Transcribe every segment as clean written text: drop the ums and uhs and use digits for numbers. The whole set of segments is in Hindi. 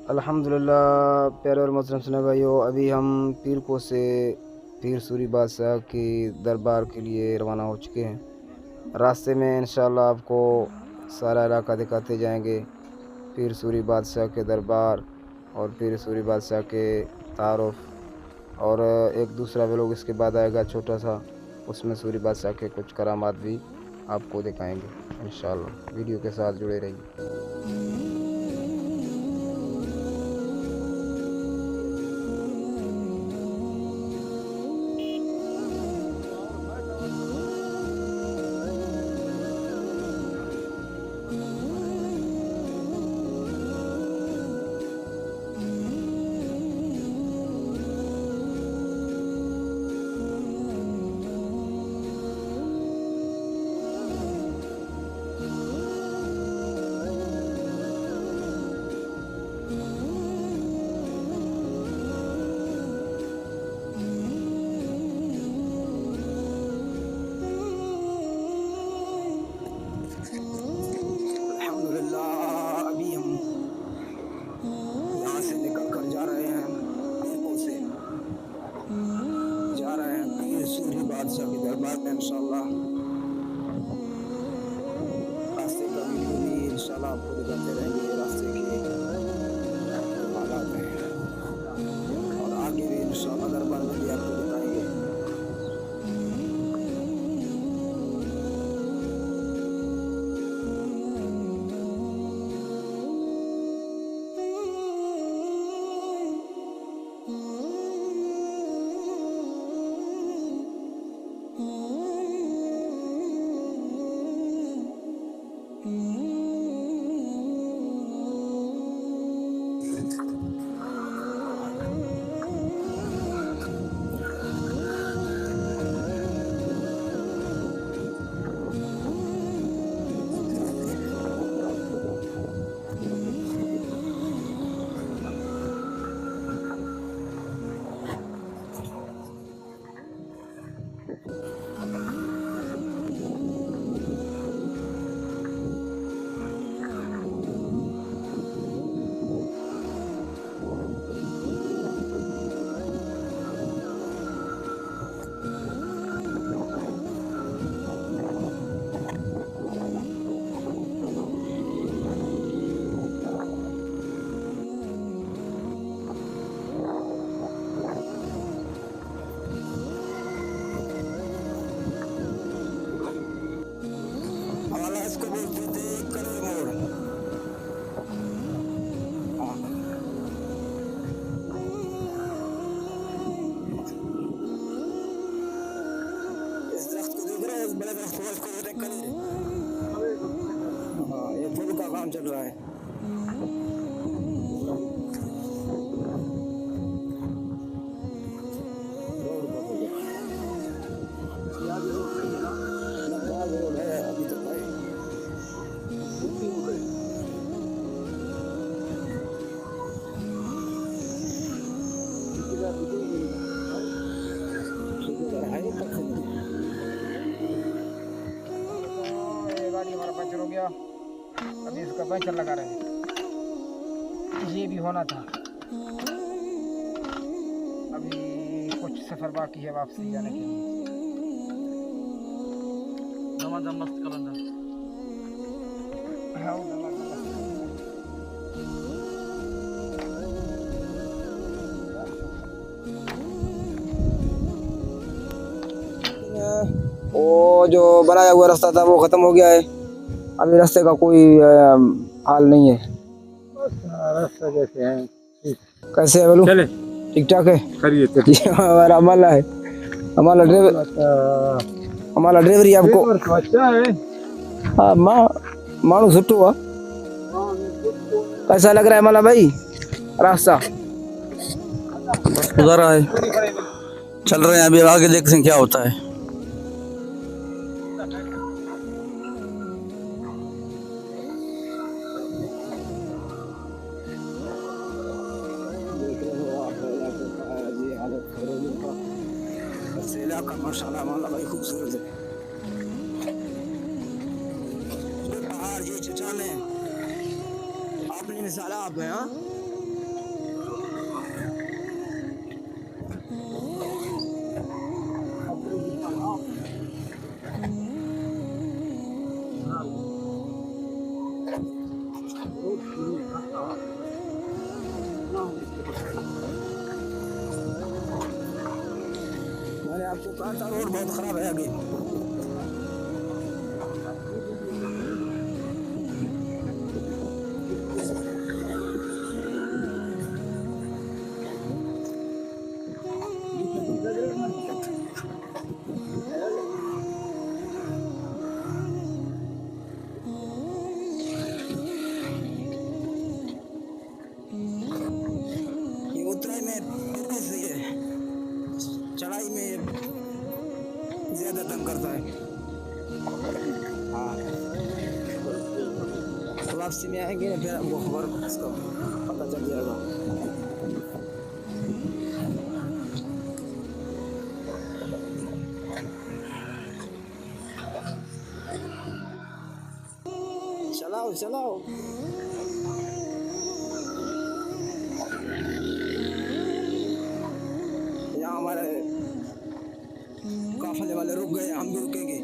अल्हम्दुलिल्लाह। प्यारे और मोहतरम सुने भाइयों, अभी हम पीर को से पीर सूरी बादशाह की दरबार के लिए रवाना हो चुके हैं। रास्ते में इंशाल्लाह आपको सारा इलाका दिखाते जाएंगे। पीर सूरी बादशाह के दरबार और पीर सूरी बादशाह के तारुफ और एक दूसरा व्लॉग इसके बाद आएगा छोटा सा, उसमें सूरी बादशाह के कुछ करामात भी आपको दिखाएंगे इंशाल्लाह। वीडियो के साथ जुड़े रहिए। अभी हम यहाँ से निकल कर जा रहे हैं, पीरको से जा रहे हैं पीर सूरी बादशाह के दरबार में इंशाल्लाह। रास्ते का वीडियो भी इंशाल्लाह आपको दिखाते रहेंगे, रास्ते के हालात हैं और आगे भी इंशाल्लाह दरबार में भी आपको दिखाएंगे। इसको बोलते थे करोड़ मोड़। इस दरख्त को देख रहे हो, इस बड़े दरख्त को, इसको बोलते हैं करोड़। हाँ, ये पुल का काम चल रहा है। रोड है अभी तक भाई। ये गाड़ी हमारा पंचर हो गया, अभी इसका पंचर लगा रहे हैं। ये भी होना था, अभी कुछ सफर बाकी है वापसी जाने के लिए। मस्त कलंदर वो जो बनाया हुआ रास्ता था वो खत्म हो गया है। अभी रास्ते का कोई हाल नहीं है। रास्ता कैसे है? कैसे है बोलो? चले ठीक ठाक है। हमारा अमला है, हमारा ड्राइवर ही आपको अच्छा है। हाँ मानू सुट्टू हुआ। कैसा लग रहा है मला भाई रास्ता? उधर है, चल रहे हैं अभी, आगे देखते हैं क्या होता है। इलाका माशाल्लाह माला भाई खूबसूरत है। पहाड़ ये चट्टानें अपनी मिसाल आप हैं। हाँ मैंने आपको कहा था रोड बहुत खराब है आगे। ये उतराई में गिरने से ये चढ़ाई में ज्यादा तंग करता है। हाँ, वापसी में आएंगे फिर हमको खबर इसका पता चल जाएगा। चलाओ चलाओ। यहाँ हमारे काफले वाले रुक गए, हम भी रुकेंगे।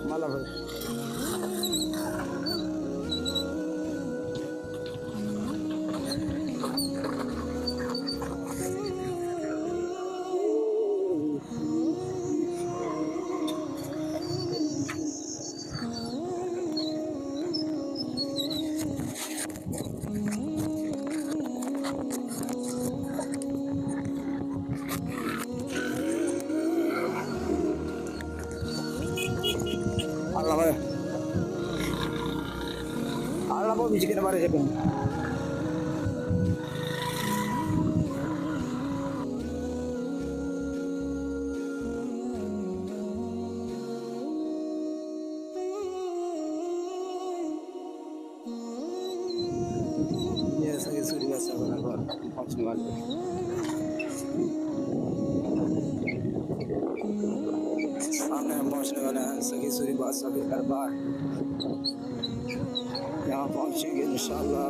माला भाई Allah भाई Allah बहुत बीच के हमारे से ये सही सूरी बस पहुंचने वाले सामने हम पहुंचने वाले हैं। सही सूरी बादशाह के दरबार यहाँ पहुंचेंगे इंशाअल्लाह।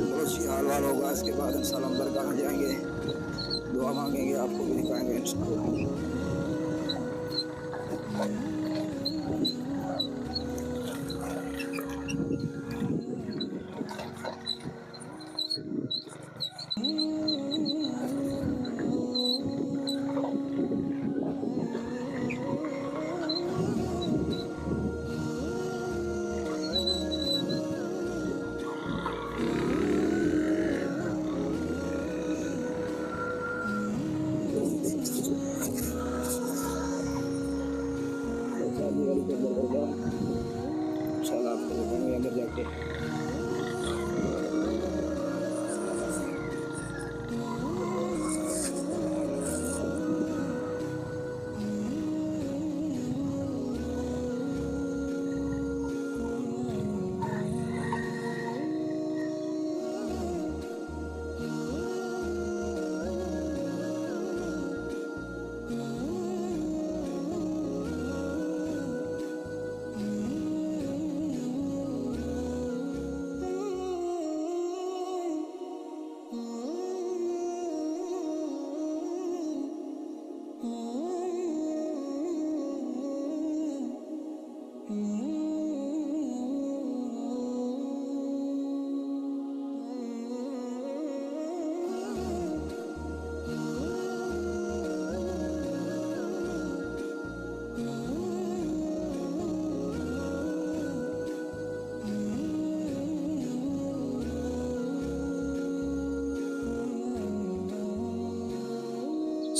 बहुत सी हाल वाल होगा, इसके बाद इंशाअल्लाह हम दरगाह में जाएंगे, दुआ मांगेंगे, आपको भी दिखाएंगे इंशाअल्लाह। इंशाअल्लाह आपको दिखाएंगे अंदर जाके।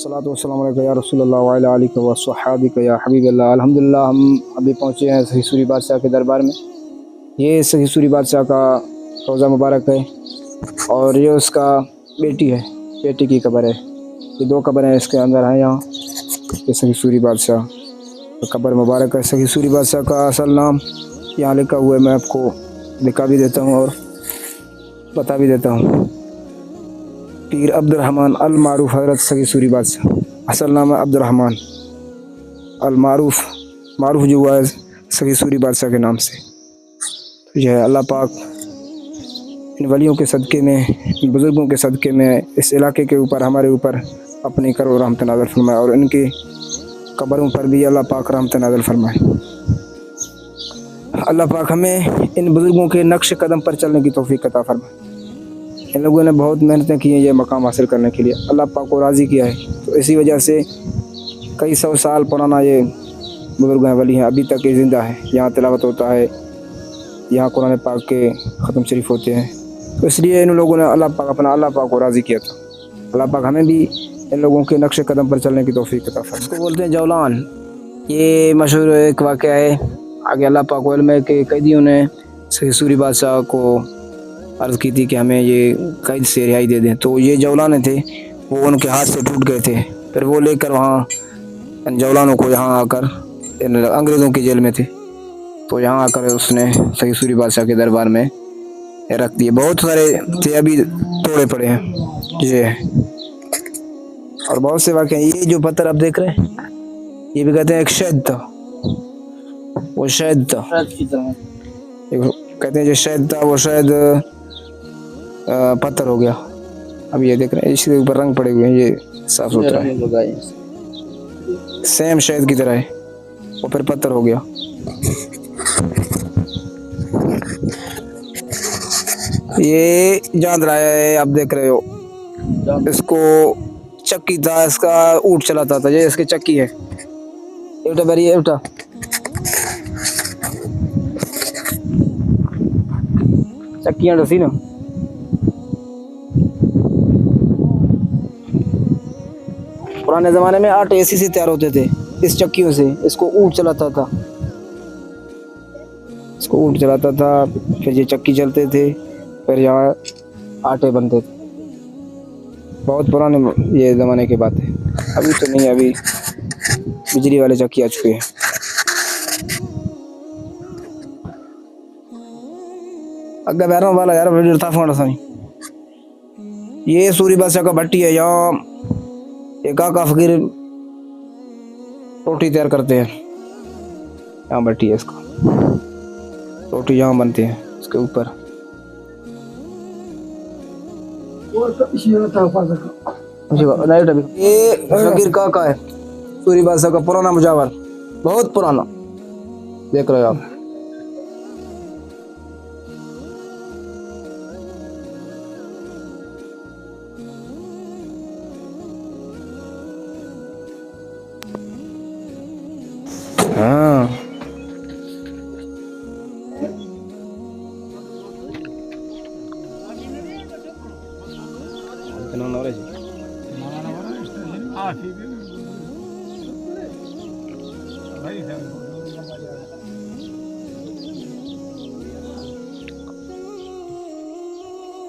सलातु वस्सलामु अलैका या रसूलल्लाह व अला आलिका व सहाबिका या हबीबल्लाह। अल्हम्दुलिल्लाह हम अभी पहुँचे हैं सहीसूरी बादशाह के दरबार में। ये सहीसूरी बादशाह का रोज़ा मुबारक है। और ये उसका बेटी है, बेटी की कब्र है। ये 2 कब्र हैं इसके अंदर हैं यहाँ। ये सखी सूरी बादशाह तो कब्र मुबारक है। सखी सूरी बादशाह का असल नाम यहाँ लिखा हुआ है, मैं आपको लिखा भी देता हूँ और बता भी देता हूँ। पीर अब्दुल रहमान अल मारूफ हज़रत सखी सूरी बादशाह, असल नाम है अब्दुल रहमान अल मारूफ, मारूफ जो हुआ है सखी सूरी बादशाह के नाम से। तो यह है अल्लाह पाक इन वलियों के सदक़े में, इन बुज़ुर्गों के सदक़े में इस इलाके के ऊपर, हमारे ऊपर अपनी करो रहमत नाज़िल फरमाए और इनकी कब्रों पर भी अल्लाह पाक रहमत नाज़िल फरमाए। अल्लाह पाक हमें इन बुज़ुर्गों के नक्श कदम पर चलने की तौफ़ीक़ अता फरमाए। इन लोगों ने बहुत मेहनतें की हैं ये मकाम हासिल करने के लिए, अल्लाह पाक को राज़ी किया है। तो इसी वजह से कई 100 साल पुराना ये बुज़ुर्ग हैं, वली हैं, अभी तक ये ज़िंदा है। यहाँ तिलावत होता है, यहाँ कुरान पाक के ख़त्म शरीफ होते हैं। तो इसलिए इन लोगों ने अल्लाह पाक को राज़ी किया था। अल्लाह पाक हमें भी इन लोगों के नक्श कदम पर चलने की तौफ़ीक़ अता फरमाए। इसको बोलते हैं जौलान। ये मशहूर एक वाक़या है। आगे अल्लाह पाक को इल्म है कि कैदियों ने सखी सूरी बादशाह को अर्ज़ की थी कि हमें ये कैद से रिहाई दे दें। तो ये जौलान थे, वो उनके हाथ से टूट गए थे। फिर वो लेकर वहाँ इन जौलानों को यहाँ आकर, इन अंग्रेज़ों की जेल में थे, तो यहाँ आकर उसने सखी सूरी बादशाह के दरबार में रख दिए। बहुत सारे थे, अभी तोड़े पड़े हैं ये, और बहुत से वाक़े। ये जो पत्थर आप देख रहे हैं, ये भी कहते हैं एक शहद था, वो शहद था, कहते हैं जो शहद था वो शहद पत्थर हो गया। अब ये देख रहे हैं, इसके ऊपर रंग पड़े हुए हैं, ये साफ सुथरा है, सेम शहद की तरह है, वो फिर पत्थर हो गया। ये जान रहा है, आप देख रहे हो, इसको चक्की था, इसका ऊँट चलाता था। ये इसकी चक्की है, एवटा बेरी एवटा चक्कियाँ डसी ना। पुराने ज़माने में आटे इसी से तैयार होते थे, इस चक्कियों से। इसको ऊँट चलाता था, इसको ऊँट चलाता था, फिर ये चक्की चलते थे, फिर यहाँ आटे बनते थे। बहुत पुराने ये ज़माने की बात है, अभी तो नहीं, अभी बिजली वाले चक्की आ चुके हैं। अगर बैरों वाला यार वीडियो था फोन सही। ये सूरी बादशाह का भट्टी है, यहाँ एक आका फकीर रोटी तैयार करते हैं। यहाँ भट्टी है, इसका रोटी यहाँ बनते हैं इसके ऊपर। ये फकीर काका है सूरी बादशाह का, पुराना मुजावर, बहुत पुराना, देख रहे हो आप। हाँ,